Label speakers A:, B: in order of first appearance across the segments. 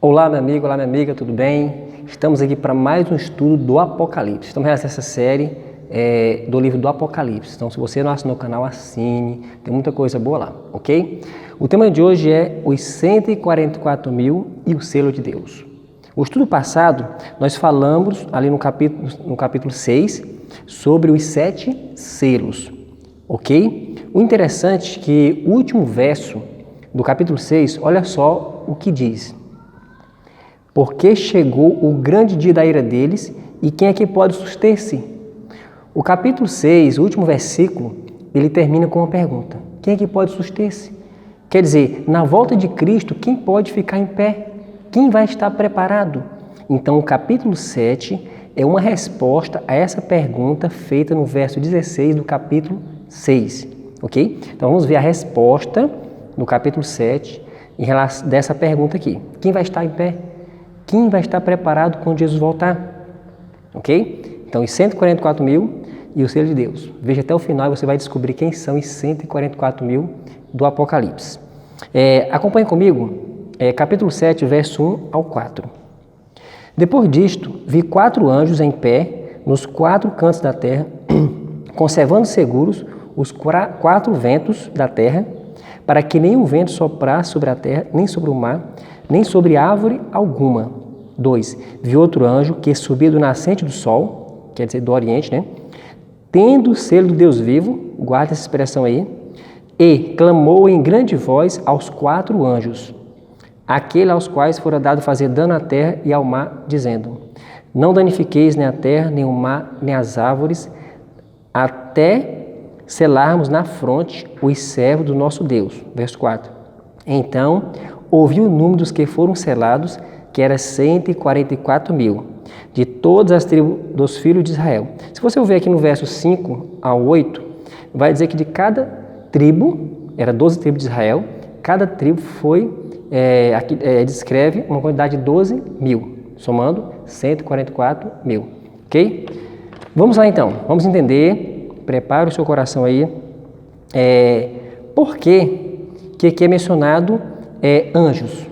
A: Olá, meu amigo, olá, minha amiga, tudo bem? Estamos aqui para mais um estudo do Apocalipse. Estamos realizando essa série do livro do Apocalipse. Então, se você não assinou o canal, assine. Tem muita coisa boa lá, ok? O tema de hoje é os 144.000 e o selo de Deus. O estudo passado, nós falamos ali no capítulo 6 sobre os 7 selos, ok? O interessante é que o último verso do capítulo 6, olha só o que diz. Porque chegou o grande dia da ira deles, e quem é que pode suster-se? O capítulo 6, o último versículo, ele termina com uma pergunta. Quem é que pode suster-se? Quer dizer, na volta de Cristo, quem pode ficar em pé? Quem vai estar preparado? Então, o capítulo 7 é uma resposta a essa pergunta feita no verso 16 do capítulo 6, ok? Então, vamos ver a resposta no capítulo 7 em relação dessa pergunta aqui. Quem vai estar em pé? Quem vai estar preparado quando Jesus voltar? Ok? Então, os 144.000 e o selo de Deus. Veja até o final e você vai descobrir quem são os 144.000 do Apocalipse. Acompanhe comigo, capítulo 7, verso 1 ao 4. Depois disto, vi 4 anjos em pé nos 4 cantos da terra, conservando seguros os 4 ventos da terra, para que nenhum vento soprasse sobre a terra, nem sobre o mar, nem sobre árvore alguma. 2. Vi outro anjo que subia do nascente do sol, quer dizer, do oriente, né? Tendo o selo do Deus vivo, guarda essa expressão aí, e clamou em grande voz aos 4 anjos, aquele aos quais fora dado fazer dano à terra e ao mar, dizendo: não danifiqueis nem a terra, nem o mar, nem as árvores, até selarmos na fronte os servos do nosso Deus. Verso 4. Então ouvi o número dos que foram selados, que era 144.000, de todas as tribos dos filhos de Israel. Se você ver aqui no verso 5 ao 8, vai dizer que de cada tribo, era 12 tribos de Israel, cada tribo foi, descreve uma quantidade de 12.000, somando 144.000, ok? Vamos lá então, vamos entender, prepare o seu coração aí, por que aqui é mencionado anjos.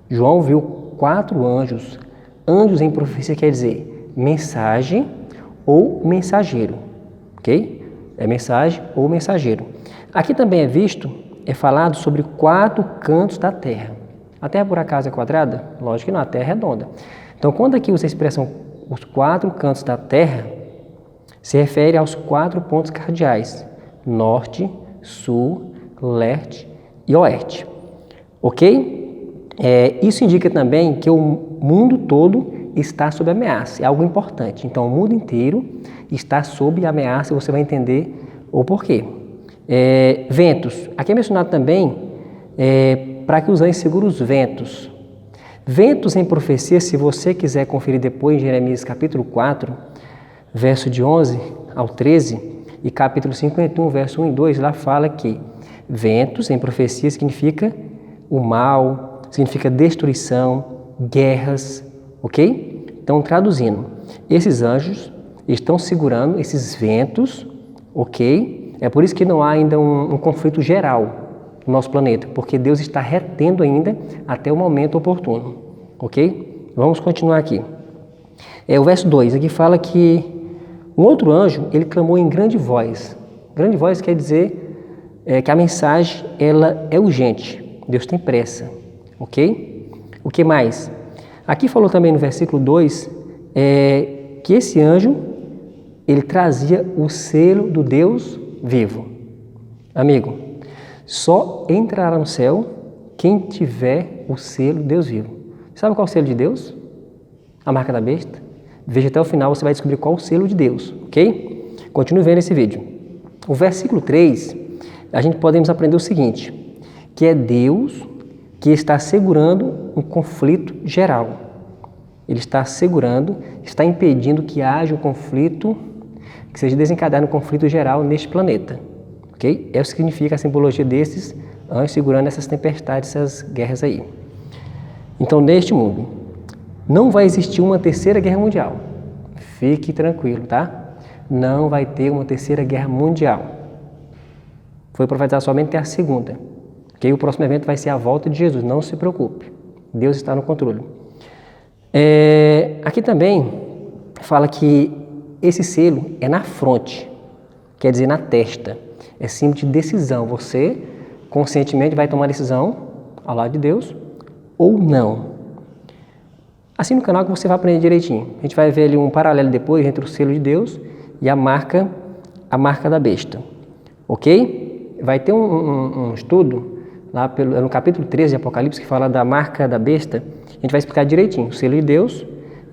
A: João viu 4 anjos. Anjos em profecia quer dizer mensagem ou mensageiro, ok? É mensagem ou mensageiro. Aqui também é falado sobre 4 cantos da terra. A terra por acaso é quadrada? Lógico que não, a terra é redonda. Então, quando aqui usa a expressão os 4 cantos da terra, se refere aos 4 pontos cardeais: norte, sul, leste e oeste. Ok? Isso indica também que o mundo todo está sob ameaça. É algo importante. Então, o mundo inteiro está sob ameaça e você vai entender o porquê. Ventos. Aqui é mencionado também para que os anjos segurem os ventos. Ventos em profecia, se você quiser conferir depois em Jeremias capítulo 4, verso de 11 ao 13, e capítulo 51, verso 1 e 2, lá fala que ventos em profecia significa o mal, significa destruição, guerras, ok? Então, traduzindo, esses anjos estão segurando esses ventos, ok? É por isso que não há ainda um conflito geral no nosso planeta, porque Deus está retendo ainda até o momento oportuno, ok? Vamos continuar aqui. O verso 2, aqui fala que um outro anjo, ele clamou em grande voz. Grande voz quer dizer que a mensagem ela é urgente. Deus tem pressa, ok? O que mais? Aqui falou também no versículo 2 que esse anjo, ele trazia o selo do Deus vivo. Amigo, só entrará no céu quem tiver o selo do Deus vivo. Sabe qual é o selo de Deus? A marca da besta. Veja até o final, você vai descobrir qual é o selo de Deus, ok? Continue vendo esse vídeo. O versículo 3, a gente podemos aprender o seguinte, que é Deus que está segurando um conflito geral. Ele está segurando, está impedindo que haja um conflito, que seja desencadeado um conflito geral neste planeta, ok? É o que significa a simbologia desses anjos segurando essas tempestades, essas guerras aí. Então, neste mundo, não vai existir uma terceira guerra mundial. Fique tranquilo, tá? Não vai ter uma terceira guerra mundial. Foi profetizado somente até a segunda. Okay? O próximo evento vai ser a volta de Jesus, não se preocupe. Deus está no controle. Aqui também fala que esse selo é na fronte, quer dizer, na testa. É símbolo de decisão. Você conscientemente vai tomar decisão ao lado de Deus ou não. Assim no canal que você vai aprender direitinho. A gente vai ver ali um paralelo depois entre o selo de Deus e a marca da besta. Ok? Vai ter um estudo lá no capítulo 13 de Apocalipse que fala da marca da besta. A gente vai explicar direitinho o selo de Deus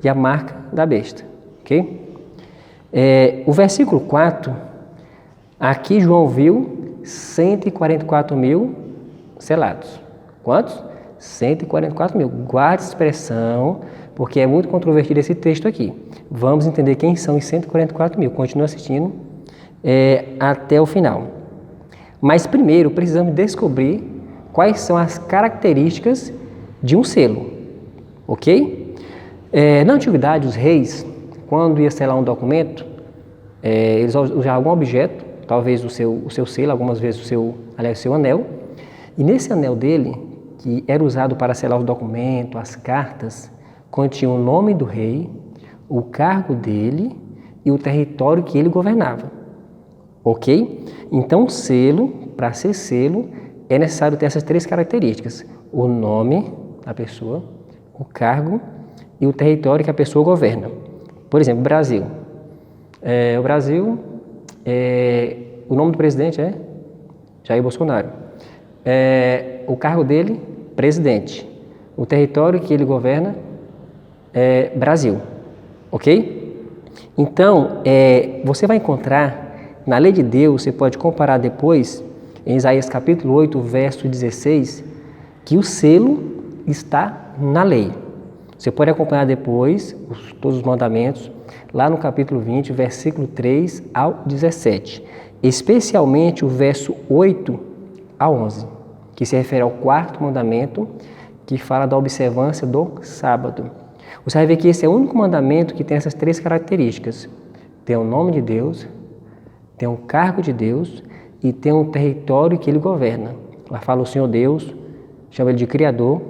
A: e a marca da besta. Ok? O versículo 4, aqui João viu 144 mil selados. Quantos? 144 mil. Guarde essa expressão, porque é muito controvertido esse texto aqui. Vamos entender quem são os 144 mil. Continue assistindo até o final. Mas primeiro precisamos descobrir quais são as características de um selo. Ok? Na antiguidade, os reis, quando ia selar um documento, eles usavam algum objeto, talvez o seu selo, algumas vezes o seu anel, e nesse anel dele, que era usado para selar o documento, as cartas, continha o nome do rei, o cargo dele e o território que ele governava. Ok? Então, selo, para ser selo, é necessário ter essas 3 características: o nome da pessoa, o cargo e o território que a pessoa governa. Por exemplo, Brasil. O Brasil, o nome do presidente é Jair Bolsonaro. O cargo dele, presidente. O território que ele governa é Brasil. Ok? Então, você vai encontrar na lei de Deus, você pode comparar depois, em Isaías capítulo 8, verso 16, que o selo está na lei. Você pode acompanhar depois todos os mandamentos, lá no capítulo 20, versículo 3 ao 17. Especialmente o verso 8 a 11, que se refere ao 4º mandamento, que fala da observância do sábado. Você vai ver que esse é o único mandamento que tem essas 3 características. Tem o nome de Deus, tem o cargo de Deus e tem um território que ele governa. Lá fala o Senhor Deus, chama ele de Criador,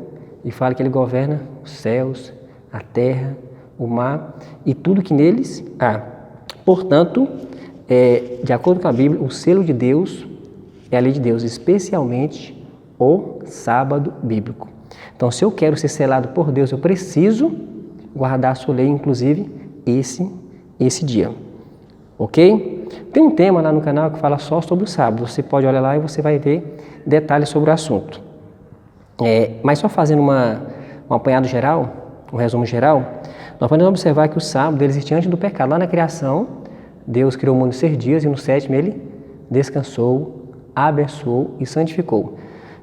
A: e fala que ele governa os céus, a terra, o mar e tudo que neles há. Portanto, de acordo com a Bíblia, o selo de Deus é a lei de Deus, especialmente o sábado bíblico. Então, se eu quero ser selado por Deus, eu preciso guardar a sua lei, inclusive esse dia. Ok? Tem um tema lá no canal que fala só sobre o sábado. Você pode olhar lá e você vai ver detalhes sobre o assunto. Mas só fazendo um apanhado geral, um resumo geral, nós podemos observar que o sábado ele existia antes do pecado. Lá na criação, Deus criou o mundo em 6 dias e no 7º ele descansou, abençoou e santificou.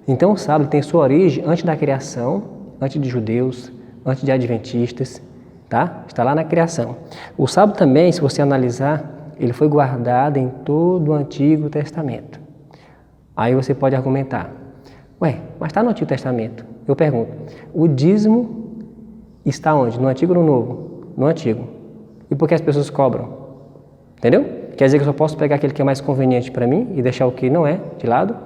A: Então o sábado tem sua origem antes da criação, antes de judeus, antes de adventistas, tá? Está lá na criação. O sábado também, se você analisar, ele foi guardado em todo o Antigo Testamento. Aí você pode argumentar, mas está no Antigo Testamento. Eu pergunto, o dízimo está onde? No Antigo ou no Novo? No Antigo. E por que as pessoas cobram? Entendeu? Quer dizer que eu só posso pegar aquele que é mais conveniente para mim e deixar o que não é de lado?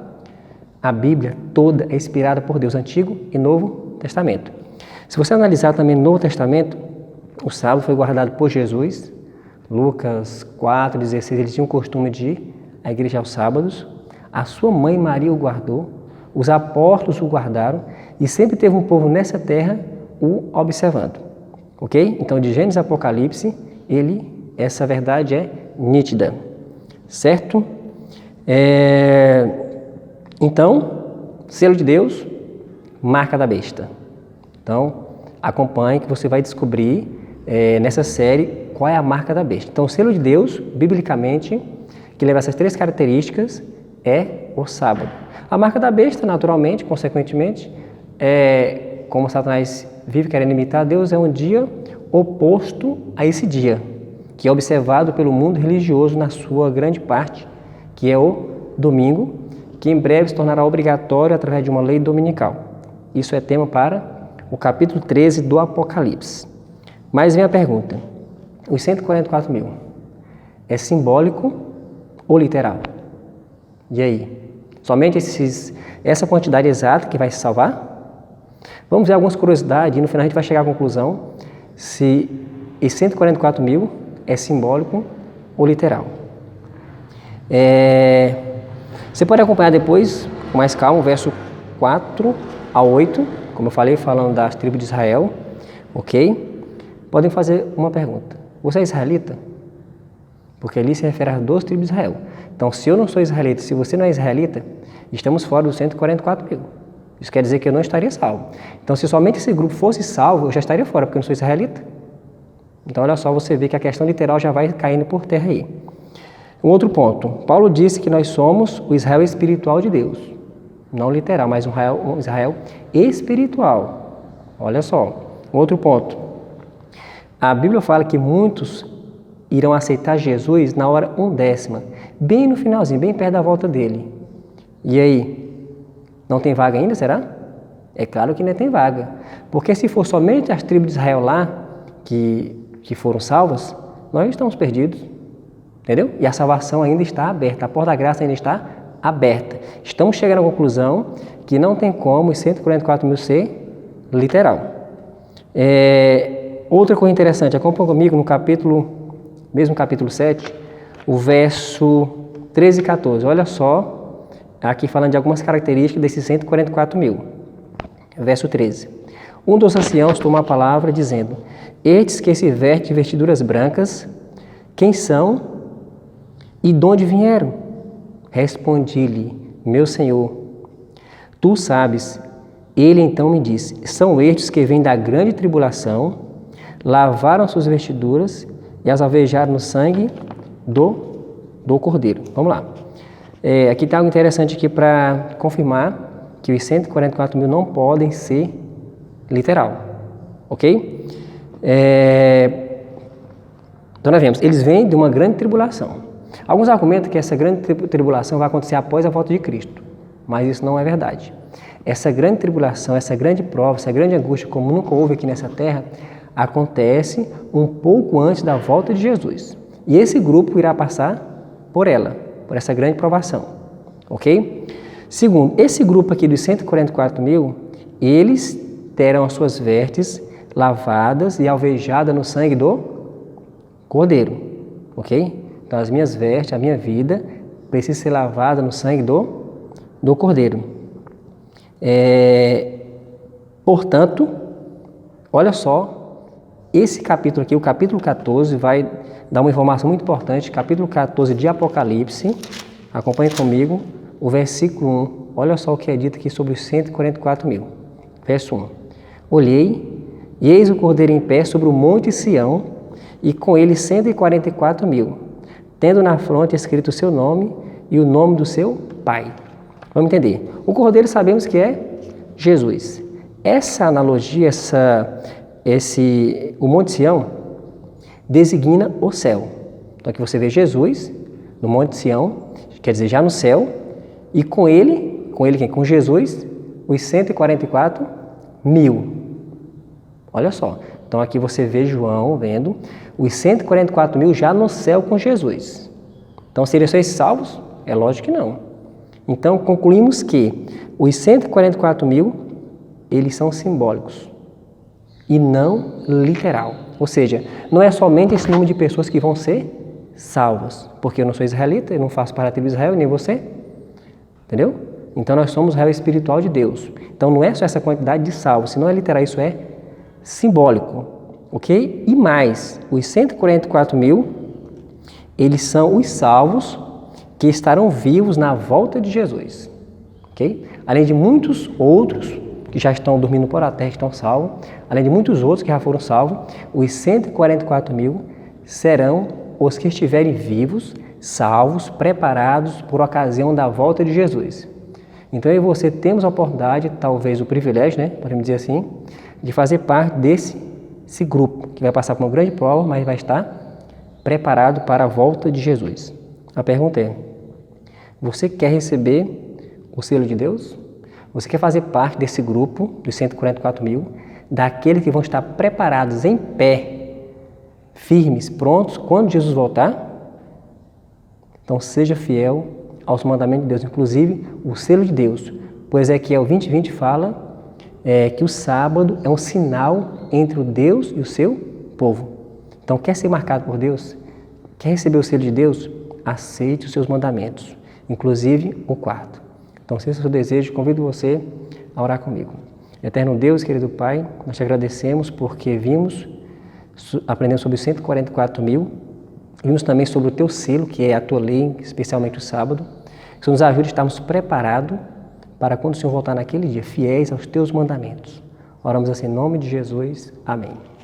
A: A Bíblia toda é inspirada por Deus, Antigo e Novo Testamento. Se você analisar também no Novo Testamento, o sábado foi guardado por Jesus. Lucas 4,16, ele tinha o costume de ir à igreja aos sábados. A sua mãe Maria o guardou, os apóstolos o guardaram e sempre teve um povo nessa terra o observando. Ok? Então, de Gênesis a Apocalipse, essa verdade é nítida. Certo? Então, selo de Deus, marca da besta. Então, acompanhe que você vai descobrir nessa série qual é a marca da besta. Então, o selo de Deus, biblicamente, que leva essas 3 características, é o sábado. A marca da besta, naturalmente, consequentemente, como Satanás vive querendo imitar Deus, é um dia oposto a esse dia, que é observado pelo mundo religioso na sua grande parte, que é o domingo, que em breve se tornará obrigatório através de uma lei dominical. Isso é tema para o capítulo 13 do Apocalipse. Mas vem a pergunta, os 144 mil, é simbólico ou literal? E aí? Somente essa quantidade exata que vai se salvar? Vamos ver algumas curiosidades e no final a gente vai chegar à conclusão se esse 144 mil é simbólico ou literal. Você pode acompanhar depois, com mais calma, o verso 4 a 8, como eu falei, falando das tribos de Israel, ok? Podem fazer uma pergunta. Você é israelita? Porque ali se refere às 12 tribos de Israel. Então, se eu não sou israelita, se você não é israelita, estamos fora dos 144 mil. Isso quer dizer que eu não estaria salvo. Então, se somente esse grupo fosse salvo, eu já estaria fora, porque eu não sou israelita. Então, olha só, você vê que a questão literal já vai caindo por terra aí. Um outro ponto. Paulo disse que nós somos o Israel espiritual de Deus. Não literal, mas um Israel espiritual. Olha só. Um outro ponto. A Bíblia fala que muitos irão aceitar Jesus na hora 1/10, bem no finalzinho, bem perto da volta dele. E aí? Não tem vaga ainda, será? É claro que ainda tem vaga. Porque se for somente as tribos de Israel lá que foram salvas, nós estamos perdidos. Entendeu? E a salvação ainda está aberta, a porta da graça ainda está aberta. Estamos chegando à conclusão que não tem como os 144 mil ser literal. Outra coisa interessante, acompanha comigo no mesmo capítulo 7, o verso 13 e 14. Olha só, aqui falando de algumas características desses 144 mil. Verso 13. Um dos anciãos tomou a palavra dizendo: estes que se vestem de vestiduras brancas, quem são e de onde vieram? Respondi-lhe: meu Senhor, tu sabes. Ele então me disse: são estes que vêm da grande tribulação, lavaram suas vestiduras e as alvejaram no sangue do Cordeiro. Vamos lá. Aqui tem algo interessante aqui para confirmar que os 144 mil não podem ser literal. Ok? Então nós vemos, eles vêm de uma grande tribulação. Alguns argumentam que essa grande tribulação vai acontecer após a volta de Cristo, mas isso não é verdade. Essa grande tribulação, essa grande prova, essa grande angústia, como nunca houve aqui nessa terra, acontece um pouco antes da volta de Jesus. E esse grupo irá passar por essa grande provação. Ok? Segundo, esse grupo aqui dos 144 mil, eles terão as suas vestes lavadas e alvejadas no sangue do Cordeiro. Ok? Então, as minhas vestes, a minha vida, precisa ser lavada no sangue do Cordeiro. Portanto, olha só, esse capítulo aqui, o capítulo 14, vai dar uma informação muito importante. Capítulo 14 de Apocalipse, acompanhe comigo, o versículo 1. Olha só o que é dito aqui sobre os 144 mil. Verso 1. Olhei, e eis o Cordeiro em pé sobre o monte Sião, e com ele 144 mil. Tendo na fronte escrito o seu nome e o nome do seu Pai. Vamos entender. O Cordeiro sabemos que é Jesus. Essa analogia, o Monte Sião, designa o céu. Então aqui você vê Jesus no Monte Sião, quer dizer, já no céu, e com ele quem? Com Jesus, os 144 mil. Olha só. Então aqui você vê João vendo os 144 mil já no céu com Jesus. Então seriam só esses salvos? É lógico que não. Então concluímos que os 144 mil, eles são simbólicos e não literal. Ou seja, não é somente esse número de pessoas que vão ser salvas, porque eu não sou israelita, eu não faço parte da tribo de Israel, nem você. Entendeu? Então nós somos o Israel espiritual de Deus. Então não é só essa quantidade de salvos, se não é literal, isso é simbólico, ok? E mais, os 144 mil, eles são os salvos que estarão vivos na volta de Jesus, ok? Além de muitos outros que já estão dormindo por a terra, estão salvos, além de muitos outros que já foram salvos, os 144 mil serão os que estiverem vivos, salvos, preparados por ocasião da volta de Jesus. Então eu e você temos a oportunidade, talvez o privilégio, né, podemos dizer assim, de fazer parte desse grupo, que vai passar por uma grande prova, mas vai estar preparado para a volta de Jesus. A pergunta é, você quer receber o selo de Deus? Você quer fazer parte desse grupo, dos 144 mil, daqueles que vão estar preparados em pé, firmes, prontos, quando Jesus voltar? Então seja fiel aos mandamentos de Deus, inclusive o selo de Deus. Pois Ezequiel 20:20 fala que o sábado é um sinal entre o Deus e o seu povo. Então, quer ser marcado por Deus? Quer receber o selo de Deus? Aceite os seus mandamentos, inclusive o quarto. Então, se esse é o seu desejo, convido você a orar comigo. Eterno Deus, querido Pai, nós te agradecemos porque aprendemos sobre os 144.000, vimos também sobre o teu selo, que é a tua lei, especialmente o sábado. Que o Senhor nos ajude a estarmos preparados para quando o Senhor voltar naquele dia, fiéis aos teus mandamentos. Oramos assim em nome de Jesus. Amém.